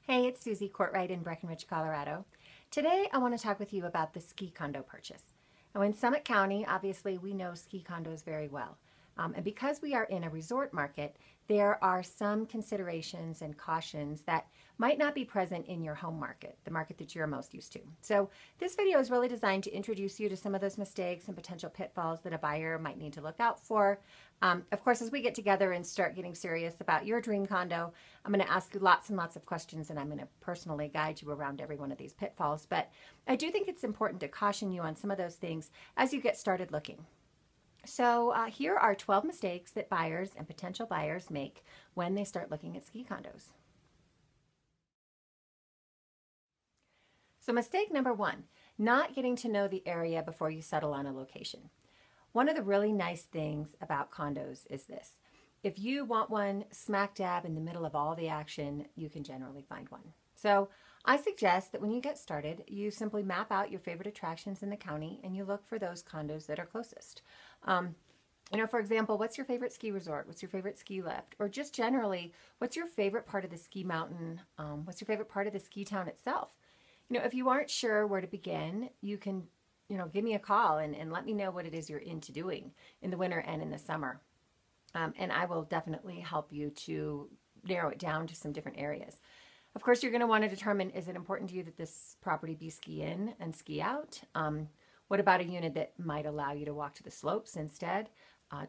Hey, it's Susie Courtright in Breckenridge, Colorado. Today I want to talk with you about the ski condo purchase. Now in Summit County, obviously we know ski condos very well. And because we are in a resort market, there are some considerations and cautions that might not be present in your home market, the market that you're most used to. So this video is really designed to introduce you to some of those mistakes and potential pitfalls that a buyer might need to look out for. Of course, as we get together and start getting serious about your dream condo, I'm going to ask you lots and lots of questions, and I'm going to personally guide you around every one of these pitfalls. But I do think it's important to caution you on some of those things as you get started looking. So here are 12 mistakes that buyers and potential buyers make when they start looking at ski condos. So mistake number one, not getting to know the area before you settle on a location. One of the really nice things about condos is this. If you want one smack dab in the middle of all the action, you can generally find one. So I suggest that when you get started, you simply map out your favorite attractions in the county and you look for those condos that are closest. For example, what's your favorite ski resort? What's your favorite ski lift? Or just generally, what's your favorite part of the ski mountain? What's your favorite part of the ski town itself? If you aren't sure where to begin, you can, give me a call and let me know what it is you're into doing in the winter and in the summer. And I will definitely help you to narrow it down to some different areas. Of course, you're going to want to determine, is it important to you that this property be ski in and ski out? What about a unit that might allow you to walk to the slopes instead?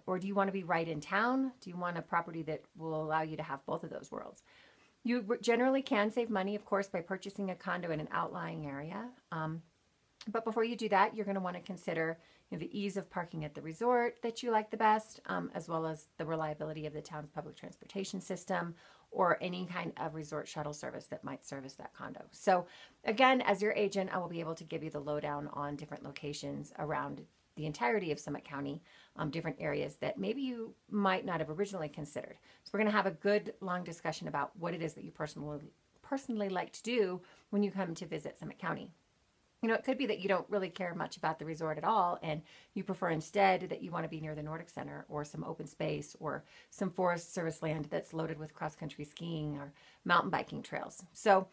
Or do you want to be right in town? Do you want a property that will allow you to have both of those worlds? You generally can save money, of course, by purchasing a condo in an outlying area. But before you do that, you're going to want to consider the ease of parking at the resort that you like the best, as well as the reliability of the town's public transportation system or any kind of resort shuttle service that might service that condo. So again, as your agent, I will be able to give you the lowdown on different locations around the entirety of Summit County, different areas that maybe you might not have originally considered. So we're going to have a good long discussion about what it is that you personally like to do when you come to visit Summit County. It could be that you don't really care much about the resort at all, and you prefer instead that you want to be near the Nordic Center or some open space or some Forest Service land that's loaded with cross-country skiing or mountain biking trails. So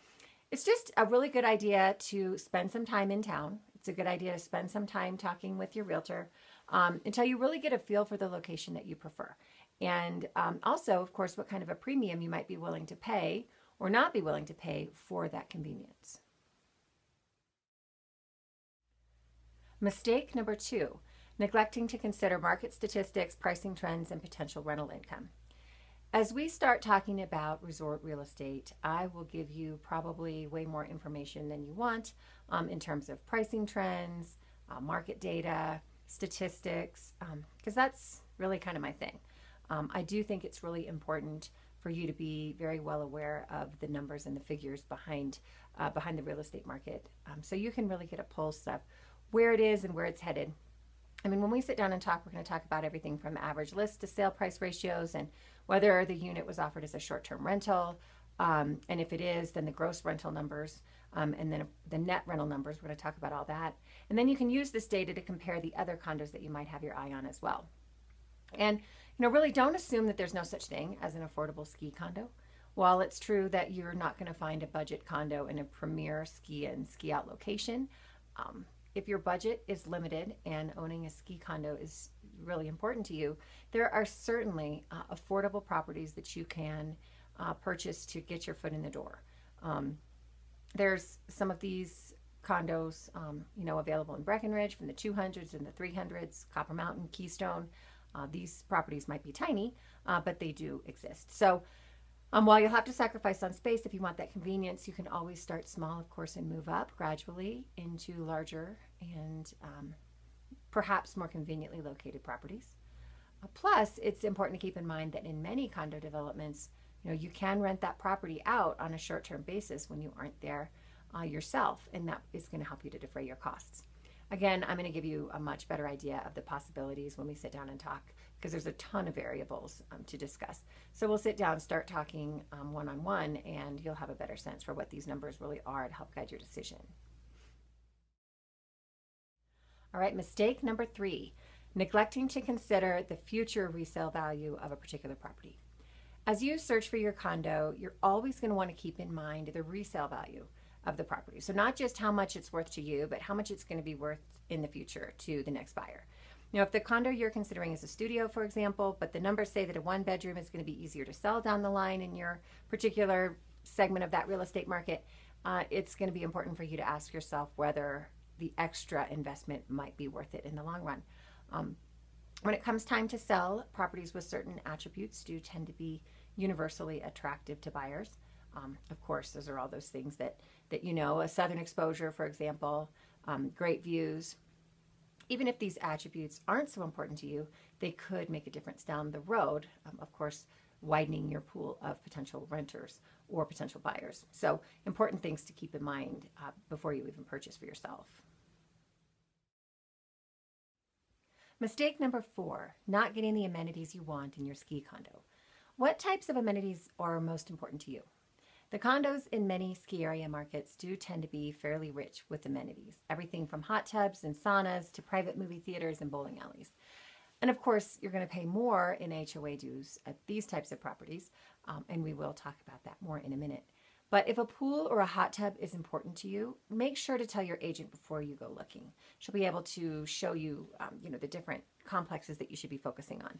it's just a really good idea to spend some time in town. It's a good idea to spend some time talking with your realtor until you really get a feel for the location that you prefer. And also, of course, what kind of a premium you might be willing to pay or not be willing to pay for that convenience. Mistake number two, neglecting to consider market statistics, pricing trends, and potential rental income. As we start talking about resort real estate, I will give you probably way more information than you want in terms of pricing trends, market data, statistics, because that's really kind of my thing. I do think it's really important for you to be very well aware of the numbers and the figures behind the real estate market, so you can really get a pulse of where it is and where it's headed. When we sit down and talk, we're going to talk about everything from average list to sale price ratios and whether the unit was offered as a short-term rental. And if it is, then the gross rental numbers and then the net rental numbers. We're going to talk about all that. And then you can use this data to compare the other condos that you might have your eye on as well. And, really don't assume that there's no such thing as an affordable ski condo. While it's true that you're not going to find a budget condo in a premier ski and ski out location, if your budget is limited and owning a ski condo is really important to you, there are certainly affordable properties that you can purchase to get your foot in the door. There's some of these condos, available in Breckenridge from the 200s and the 300s, Copper Mountain, Keystone. These properties might be tiny, but they do exist. So while you'll have to sacrifice on space if you want that convenience, you can always start small, of course, and move up gradually into larger and perhaps more conveniently located properties. Plus, it's important to keep in mind that in many condo developments, you can rent that property out on a short-term basis when you aren't there yourself, and that is going to help you to defray your costs. Again, I'm going to give you a much better idea of the possibilities when we sit down and talk, because there's a ton of variables to discuss. So we'll sit down, start talking one-on-one, and you'll have a better sense for what these numbers really are to help guide your decision. All right, mistake number three, neglecting to consider the future resale value of a particular property. As you search for your condo, you're always going to want to keep in mind the resale value of the property. So not just how much it's worth to you, but how much it's going to be worth in the future to the next buyer. Now, if the condo you're considering is a studio, for example, but the numbers say that a one bedroom is going to be easier to sell down the line in your particular segment of that real estate market, it's going to be important for you to ask yourself whether the extra investment might be worth it in the long run. When it comes time to sell, properties with certain attributes do tend to be universally attractive to buyers. Of course, those are all those things that you know, a southern exposure, for example, great views. Even if these attributes aren't so important to you, they could make a difference down the road, of course, widening your pool of potential renters or potential buyers. So important things to keep in mind before you even purchase for yourself. Mistake number 4, not getting the amenities you want in your ski condo. What types of amenities are most important to you? The condos in many ski area markets do tend to be fairly rich with amenities, everything from hot tubs and saunas to private movie theaters and bowling alleys. And of course, you're going to pay more in HOA dues at these types of properties, and we will talk about that more in a minute. But if a pool or a hot tub is important to you, make sure to tell your agent before you go looking. She'll be able to show you, the different complexes that you should be focusing on.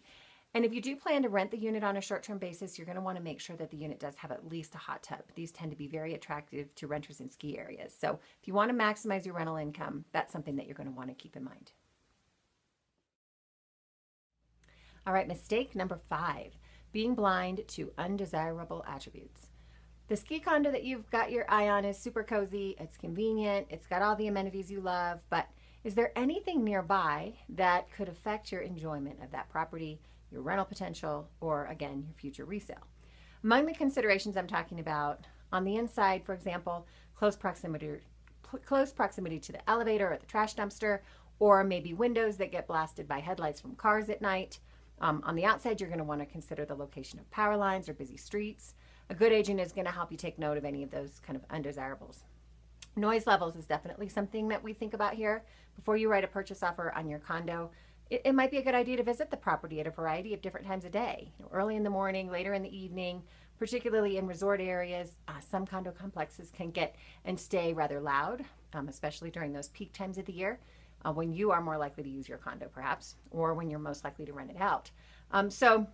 And if you do plan to rent the unit on a short-term basis, you're going to want to make sure that the unit does have at least a hot tub. These tend to be very attractive to renters in ski areas. So if you want to maximize your rental income, that's something that you're going to want to keep in mind. All right, mistake number 5, being blind to undesirable attributes. The ski condo that you've got your eye on is super cozy, it's convenient, it's got all the amenities you love, but is there anything nearby that could affect your enjoyment of that property, your rental potential, or again, your future resale? Among the considerations I'm talking about, on the inside, for example, close proximity to the elevator or the trash dumpster, or maybe windows that get blasted by headlights from cars at night. On the outside, you're going to want to consider the location of power lines or busy streets. A good agent is going to help you take note of any of those kind of undesirables. Noise levels is definitely something that we think about here. Before you write a purchase offer on your condo, it might be a good idea to visit the property at a variety of different times of day. Early in the morning, later in the evening, particularly in resort areas. Some condo complexes can get and stay rather loud, especially during those peak times of the year, when you are more likely to use your condo perhaps, or when you're most likely to rent it out. So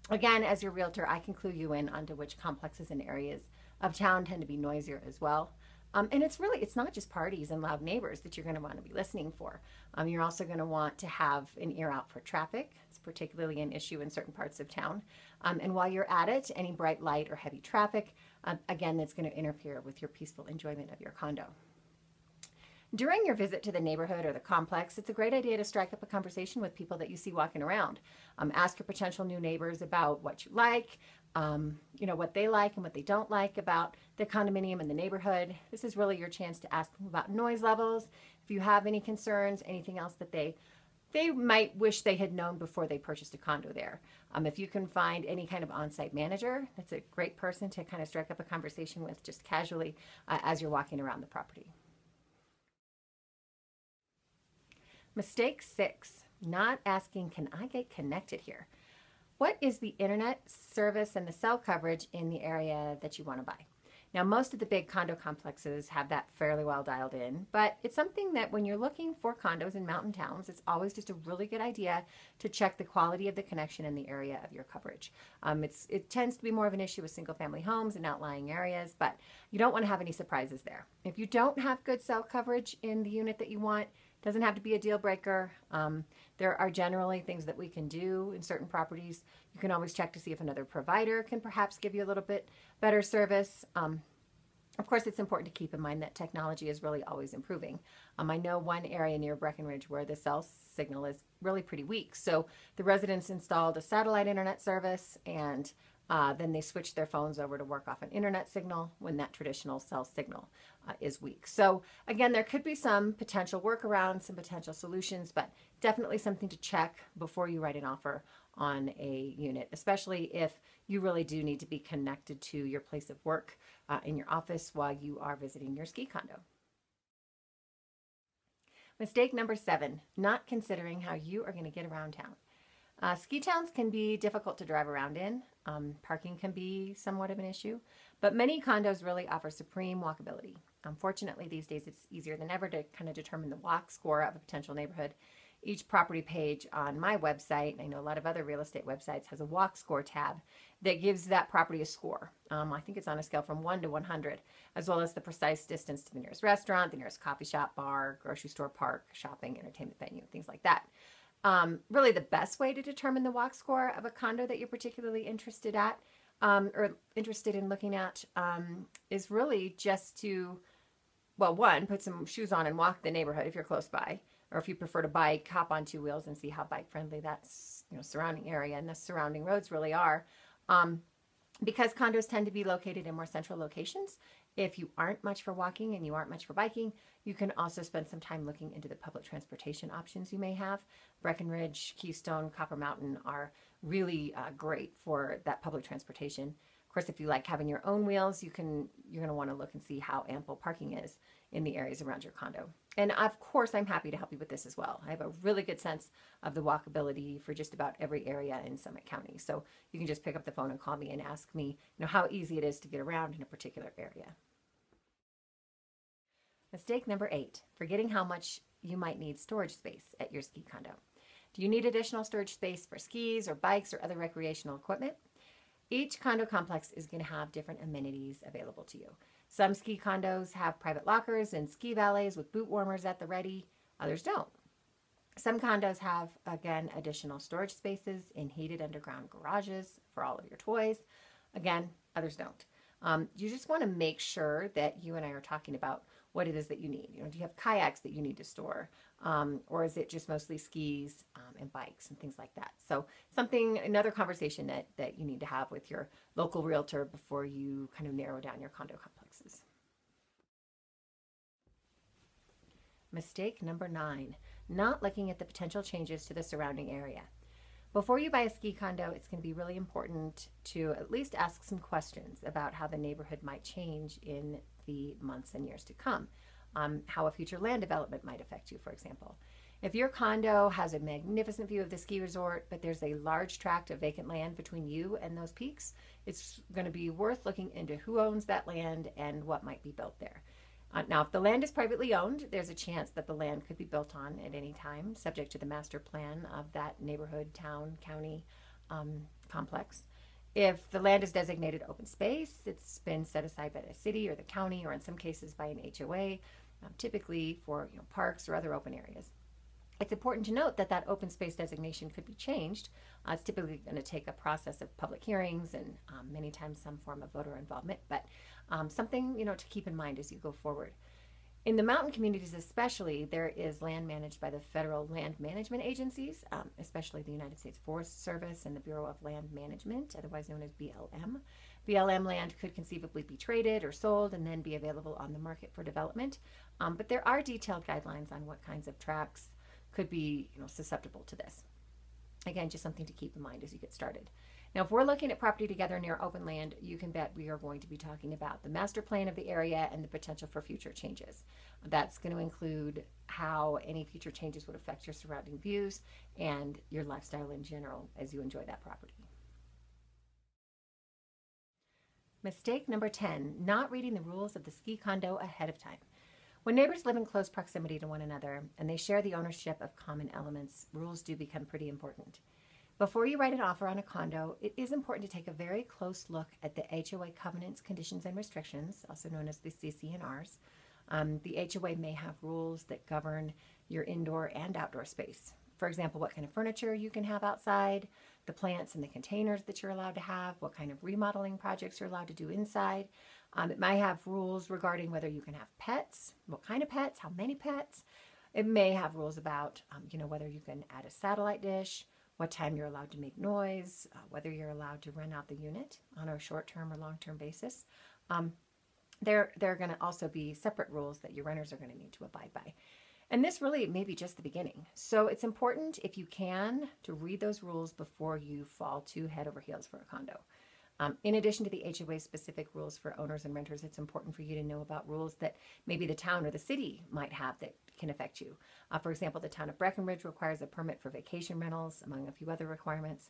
again, as your realtor, I can clue you in onto which complexes and areas of town tend to be noisier as well. And it's not just parties and loud neighbors that you're going to want to be listening for. You're also going to want to have an ear out for traffic. It's particularly an issue in certain parts of town. And while you're at it, any bright light or heavy traffic, again, that's going to interfere with your peaceful enjoyment of your condo. During your visit to the neighborhood or the complex, it's a great idea to strike up a conversation with people that you see walking around. Ask your potential new neighbors about what you like, what they like and what they don't like about the condominium and the neighborhood. This is really your chance to ask them about noise levels, if you have any concerns, anything else that they might wish they had known before they purchased a condo there. If you can find any kind of on-site manager, that's a great person to kind of strike up a conversation with just casually as you're walking around the property. Mistake 6, not asking, can I get connected here? What is the internet service and the cell coverage in the area that you want to buy? Now, most of the big condo complexes have that fairly well dialed in, but it's something that when you're looking for condos in mountain towns, it's always just a really good idea to check the quality of the connection in the area of your coverage. It tends to be more of an issue with single family homes and outlying areas, but you don't want to have any surprises there. If you don't have good cell coverage in the unit that you want, doesn't have to be a deal breaker. There are generally things that we can do in certain properties. You can always check to see if another provider can perhaps give you a little bit better service. Of course, it's important to keep in mind that technology is really always improving. I know one area near Breckenridge where the cell signal is really pretty weak. So the residents installed a satellite internet service, and then they switched their phones over to work off an internet signal when that traditional cell signal is weak. So again, there could be some potential workarounds, some potential solutions, but definitely something to check before you write an offer on a unit, especially if you really do need to be connected to your place of work in your office while you are visiting your ski condo. Mistake number 7, not considering how you are going to get around town. Ski towns can be difficult to drive around in. Parking can be somewhat of an issue, but many condos really offer supreme walkability. Unfortunately, these days it's easier than ever to kind of determine the walk score of a potential neighborhood. Each property page on my website, and I know a lot of other real estate websites, has a walk score tab that gives that property a score. I think it's on a scale from 1 to 100, as well as the precise distance to the nearest restaurant, the nearest coffee shop, bar, grocery store, park, shopping, entertainment venue, things like that. Really the best way to determine the walk score of a condo that you're particularly interested at or interested in looking at is really just to, well, one, put some shoes on and walk the neighborhood if you're close by, or if you prefer to bike, hop on two wheels and see how bike friendly that surrounding area and the surrounding roads really are. Because condos tend to be located in more central locations, if you aren't much for walking and you aren't much for biking, you can also spend some time looking into the public transportation options you may have. Breckenridge, Keystone, Copper Mountain are really great for that public transportation. Of course, if you like having your own wheels, you're going to want to look and see how ample parking is in the areas around your condo. And of course, I'm happy to help you with this as well. I have a really good sense of the walkability for just about every area in Summit County. So you can just pick up the phone and call me and ask me, how easy it is to get around in a particular area. Mistake number 8, forgetting how much you might need storage space at your ski condo. Do you need additional storage space for skis or bikes or other recreational equipment? Each condo complex is going to have different amenities available to you. Some ski condos have private lockers and ski valets with boot warmers at the ready. Others don't. Some condos have, again, additional storage spaces in heated underground garages for all of your toys. Again, others don't. You just want to make sure that you and I are talking about what it is that you need. Do you have kayaks that you need to store? Or is it just mostly skis and bikes and things like that? So another conversation that you need to have with your local realtor before you kind of narrow down your condo complexes. Mistake number 9, not looking at the potential changes to the surrounding area. Before you buy a ski condo, it's going to be really important to at least ask some questions about how the neighborhood might change in the months and years to come. How a future land development might affect you, for example. If your condo has a magnificent view of the ski resort, but there's a large tract of vacant land between you and those peaks, it's going to be worth looking into who owns that land and what might be built there. Now, if the land is privately owned, there's a chance that the land could be built on at any time, subject to the master plan of that neighborhood, town, county complex. If the land is designated open space, it's been set aside by the city or the county, or in some cases by an HOA, typically for parks or other open areas. It's important to note that open space designation could be changed. It's typically going to take a process of public hearings and many times some form of voter involvement, but something to keep in mind as you go forward. In the mountain communities especially, there is land managed by the federal land management agencies, especially the United States Forest Service and the Bureau of Land Management, otherwise known as BLM. BLM land could conceivably be traded or sold and then be available on the market for development, but there are detailed guidelines on what kinds of tracts could be susceptible to this. Again, just something to keep in mind as you get started. Now, if we're looking at property together near open land, you can bet we are going to be talking about the master plan of the area and the potential for future changes. That's going to include how any future changes would affect your surrounding views and your lifestyle in general as you enjoy that property. Mistake number 10, not reading the rules of the ski condo ahead of time. When neighbors live in close proximity to one another and they share the ownership of common elements, rules do become pretty important. Before you write an offer on a condo, it is important to take a very close look at the HOA covenants, conditions, and restrictions, also known as the CC&Rs. The HOA may have rules that govern your indoor and outdoor space. For example, what kind of furniture you can have outside, the plants and the containers that you're allowed to have, what kind of remodeling projects you're allowed to do inside. It might have rules regarding whether you can have pets, what kind of pets, how many pets. It may have rules about, whether you can add a satellite dish, what time you're allowed to make noise, whether you're allowed to rent out the unit on a short-term or long-term basis. There are going to also be separate rules that your renters are going to need to abide by. And this really may be just the beginning. So it's important, if you can, to read those rules before you fall too head over heels for a condo. In addition to the HOA specific rules for owners and renters, it's important for you to know about rules that maybe the town or the city might have that can affect you. For example, the town of Breckenridge requires a permit for vacation rentals, among a few other requirements.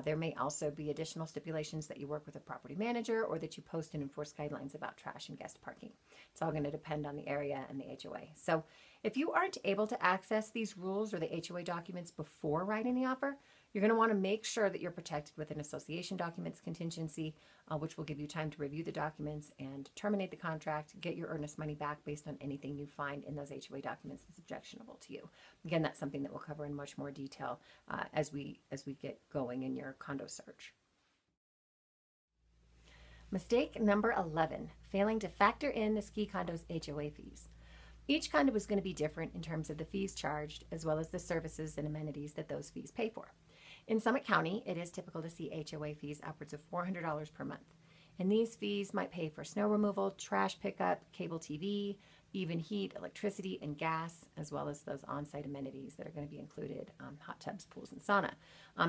There may also be additional stipulations that you work with a property manager or that you post and enforce guidelines about trash and guest parking. It's all going to depend on the area and the HOA. So if you aren't able to access these rules or the HOA documents before writing the offer, you're going to want to make sure that you're protected with an association documents contingency, which will give you time to review the documents and terminate the contract, get your earnest money back based on anything you find in those HOA documents that's objectionable to you. Again, that's something that we'll cover in much more detail as we get going in your condo search. Mistake number 11, failing to factor in the ski condo's HOA fees. Each condo is going to be different in terms of the fees charged, as well as the services and amenities that those fees pay for. In Summit County, it is typical to see HOA fees upwards of $400 per month. And these fees might pay for snow removal, trash pickup, cable TV, even heat, electricity, and gas, as well as those on-site amenities that are going to be included, hot tubs, pools, and sauna.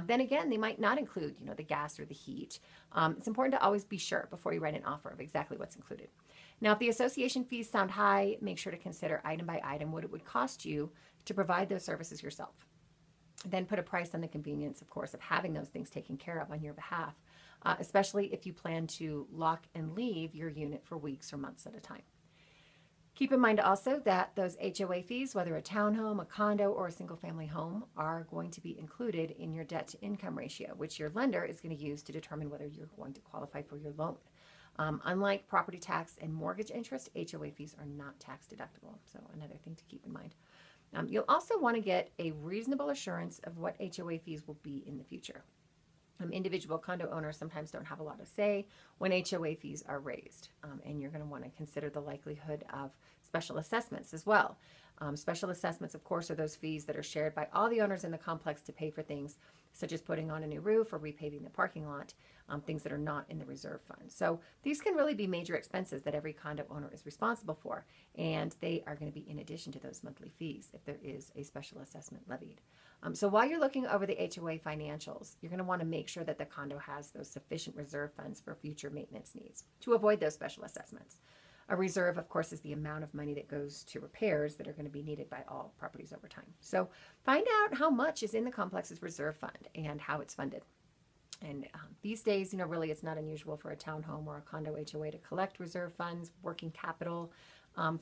Then again, they might not include, the gas or the heat. It's important to always be sure before you write an offer of exactly what's included. Now, if the association fees sound high, make sure to consider item by item what it would cost you to provide those services yourself. Then put a price on the convenience, of course, of having those things taken care of on your behalf, especially if you plan to lock and leave your unit for weeks or months at a time. Keep in mind also that those HOA fees, whether a townhome, a condo, or a single-family home, are going to be included in your debt-to-income ratio, which your lender is going to use to determine whether you're going to qualify for your loan. Unlike property tax and mortgage interest, HOA fees are not tax deductible, so another thing to keep in mind. You'll also want to get a reasonable assurance of what HOA fees will be in the future. Individual condo owners sometimes don't have a lot of say when HOA fees are raised, and you're going to want to consider the likelihood of special assessments as well. Special assessments, of course, are those fees that are shared by all the owners in the complex to pay for things such as putting on a new roof or repaving the parking lot, things that are not in the reserve fund. So these can really be major expenses that every condo owner is responsible for, and they are going to be in addition to those monthly fees if there is a special assessment levied. So while you're looking over the HOA financials, you're going to want to make sure that the condo has those sufficient reserve funds for future maintenance needs to avoid those special assessments. A reserve, of course, is the amount of money that goes to repairs that are going to be needed by all properties over time. So find out how much is in the complex's reserve fund and how it's funded. And these days, really it's not unusual for a townhome or a condo HOA to collect reserve funds, working capital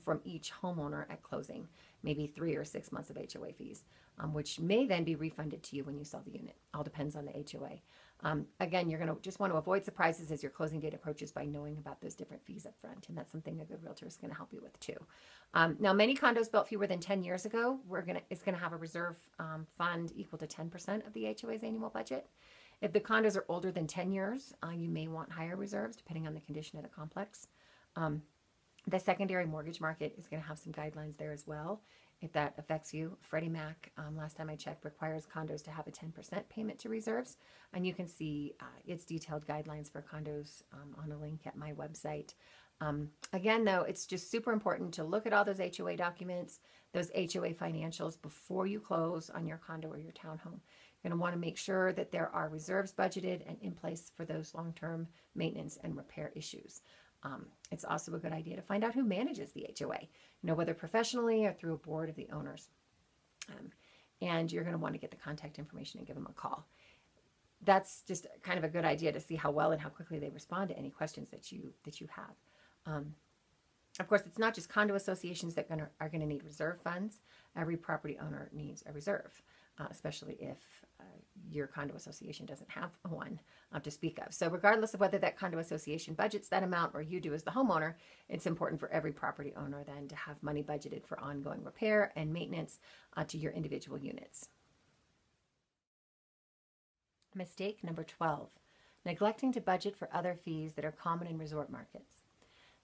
from each homeowner at closing, maybe 3 or 6 months of HOA fees, which may then be refunded to you when you sell the unit. All depends on the HOA. Again, you're going to just want to avoid surprises as your closing date approaches by knowing about those different fees up front, and that's something a good realtor is going to help you with too. Now, many condos built fewer than 10 years ago, it's going to have a reserve fund equal to 10% of the HOA's annual budget. If the condos are older than 10 years, you may want higher reserves depending on the condition of the complex. The secondary mortgage market is going to have some guidelines there as well. If that affects you, Freddie Mac, last time I checked, requires condos to have a 10% payment to reserves. And you can see its detailed guidelines for condos on a link at my website. Again, though, it's just super important to look at all those HOA documents, those HOA financials before you close on your condo or your townhome. You're going to want to make sure that there are reserves budgeted and in place for those long-term maintenance and repair issues. It's also a good idea to find out who manages the HOA, whether professionally or through a board of the owners. And you're going to want to get the contact information and give them a call. That's just kind of a good idea to see how well and how quickly they respond to any questions that you have. Of course, it's not just condo associations that are going to need reserve funds. Every property owner needs a reserve, especially if your condo association doesn't have one to speak of. So regardless of whether that condo association budgets that amount or you do as the homeowner, it's important for every property owner then to have money budgeted for ongoing repair and maintenance to your individual units. Mistake number 12, neglecting to budget for other fees that are common in resort markets.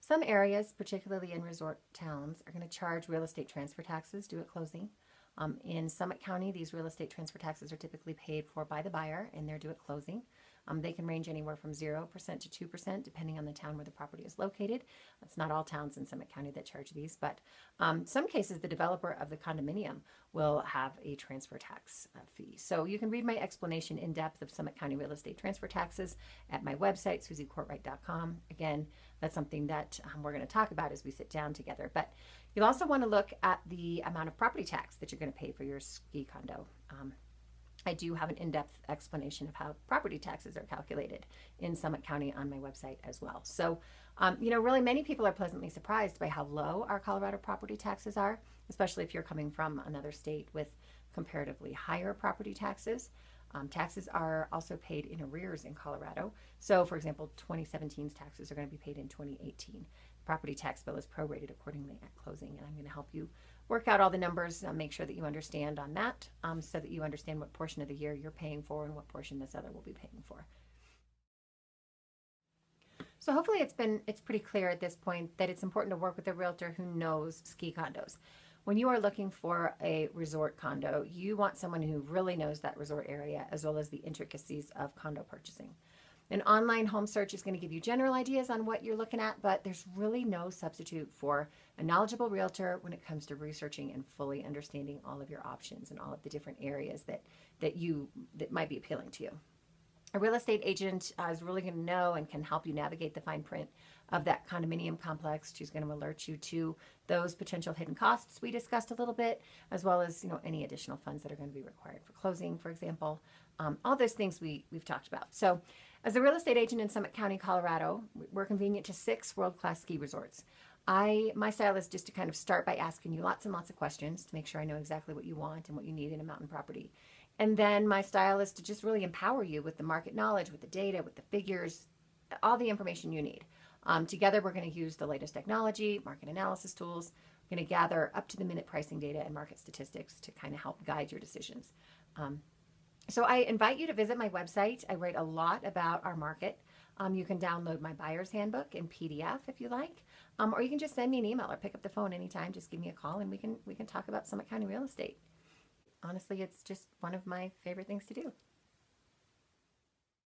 Some areas, particularly in resort towns, are going to charge real estate transfer taxes due at closing. In Summit County, these real estate transfer taxes are typically paid for by the buyer and they're due at closing. They can range anywhere from 0% to 2%, depending on the town where the property is located. It's not all towns in Summit County that charge these, but some cases the developer of the condominium will have a transfer tax fee. So you can read my explanation in depth of Summit County real estate transfer taxes at my website, susiecourtright.com. Again, that's something that we're going to talk about as we sit down together. But you'll also want to look at the amount of property tax that you're going to pay for your ski condo. I do have an in-depth explanation of how property taxes are calculated in Summit County on my website as well. So, really many people are pleasantly surprised by how low our Colorado property taxes are, especially if you're coming from another state with comparatively higher property taxes. Taxes are also paid in arrears in Colorado. So, for example, 2017's taxes are going to be paid in 2018. The property tax bill is prorated accordingly at closing, and I'm going to help you work out all the numbers, make sure that you understand on that, so that you understand what portion of the year you're paying for and what portion this other will be paying for. So hopefully it's pretty clear at this point that it's important to work with a realtor who knows ski condos. When you are looking for a resort condo, you want someone who really knows that resort area as well as the intricacies of condo purchasing. An online home search is going to give you general ideas on what you're looking at, but there's really no substitute for a knowledgeable realtor when it comes to researching and fully understanding all of your options and all of the different areas that might be appealing to you. A real estate agent is really going to know and can help you navigate the fine print of that condominium complex. She's going to alert you to those potential hidden costs we discussed a little bit, as well as any additional funds that are going to be required for closing, for example. All those things we've talked about. So as a real estate agent in Summit County, Colorado, we're convenient to 6 world-class ski resorts. My style is just to kind of start by asking you lots and lots of questions to make sure I know exactly what you want and what you need in a mountain property. And then my style is to just really empower you with the market knowledge, with the data, with the figures, all the information you need. Together, we're going to use the latest technology, market analysis tools. We're going to gather up-to-the-minute pricing data and market statistics to kind of help guide your decisions. So I invite you to visit my website. I write a lot about our market. You can download my buyer's handbook in PDF if you like, or you can just send me an email or pick up the phone anytime. Just give me a call and we can talk about Summit County real estate. Honestly, it's just one of my favorite things to do.